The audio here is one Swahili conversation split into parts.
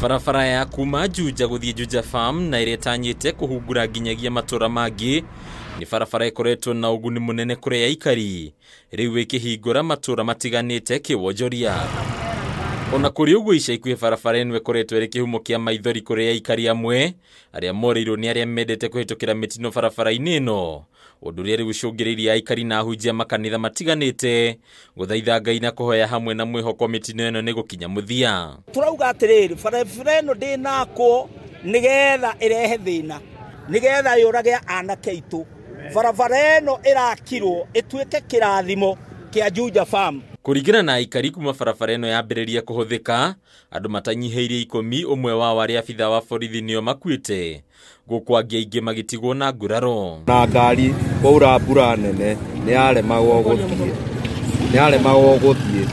Barabara ya kuma Juja guthie Juja Farm na ire tanyite kuhungura nginyagia matura mangi ni barabara ikoretwo na uguni munene kuri aikari riu ikihingura matura matiganite kiwonjoria. Ona kuri uguo ica ikuhe barabara eno ikoretwo iri kihumo kia maithori kuri aikari amwe aria moreirwo ni aria mendete kuhitukira mitino barabara-ini ino. Undu uria riu ucungiririe aikari na ahunjia makanitha matiganite guthaitha Ngai na kuhoya hamwe na mwihoko mitino eno ni gukinya muthia. Turauga atiriri barabara eno ndinako nigetha irehe thina nigetha yurage anake itu. Barabara eno irakirwo ituike kirathimo kia Juja Farm. Kuringana na aikari kuma barabara eno yambiriria kuhuthika, andu matanyiheirie 10 umwe wao aria abitha wa borithi nio makuite. Guku angi aingi magitigwo na nguraro. Na ngari kwaura mbura nene ni aremagwo guthie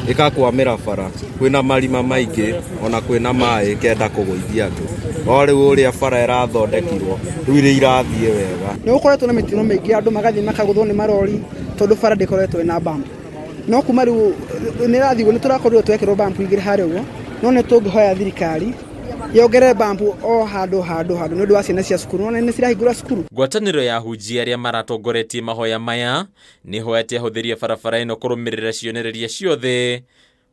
ikakwamira bara kwina marima maingi ona kwina mai kenda kuguithia andu no riu uria bara irathondekirwo riu iri irathie wega ni ukoretwo na mitino maingi andu magathie makaguthwo ni marori tondu bara ndikoretwo ina bump no kuma riu ni rathigwo ni turakorirwo twekirwo bump igiri hari uguo no ni tungihoya thirikari yongere bambu o handu ni ndu wa ciana cia cukuru na ni cirahingura cukuru. Ngwataniro ya ahunjia aria maratongoretie mahoya maya ni hoete ahuthiria barabara eno kurumirira cionereria ciothe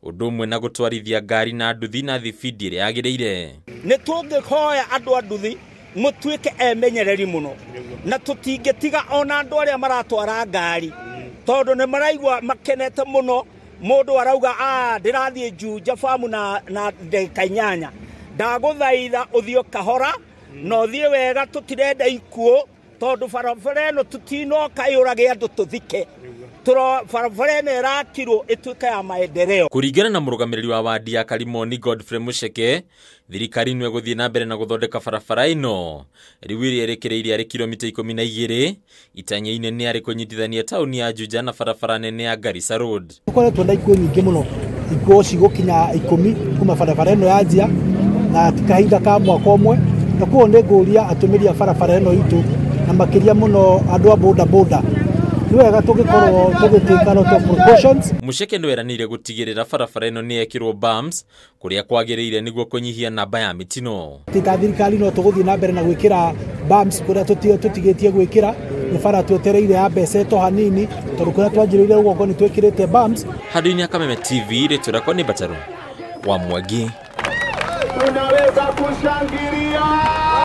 undu umwe na gutwarithia ngari na nduthi na thibidi iria yagiriire. Ni tungihoya andu a nduthi mutuike emenyereri muno na tutingitiga ona andu aria maratwara ngari tondu ni maraigwa makenete muno mundu arauga ndirathie Juja Farm na ndagika 8 ndaguthaitha uthio kahora no thie wega tutirenda ikuo tondu barabara eno tutinoka yurage andu tuthike barabara eno irakirwo ituike ya maendeleo. Kuringana na murugamiriri wa wadi ya Kalimoni Godfrey Mucheke, thirikari nwe guthie na mbere na guthondeka barabara ino riu iria irekereirie ari kilomita 12 itanya inene ari kunyitithania tauni ya Juja na barabara nene ya Garissa Road. Tukoretwo na ikuo nyingi muno ikuo cigukinya 10 kuma barabara eno yanjia na kahinda ka mwaka umwe na kuo ni nguria atumiri a barabara eno itu na makiria muno andu a boda ni wega tugikorwo tugitika no precautions. Mucheke ndo eranire gutigirira barabara eno ni ekirwo bumps kuria kwagiriire niguo kunyihia namba ya mitino. Tita thirikari no tuguthie na mbere na gwikira bumps kuria tutigetie gwikira ni bara twetereire ya mbeca to hanini tondu kuria twanjiriire ugo ni twikirite bumps. Hadini ya Kameme TV returakwa ni Bataru wa Mwangi. Tunaweza kushangilia.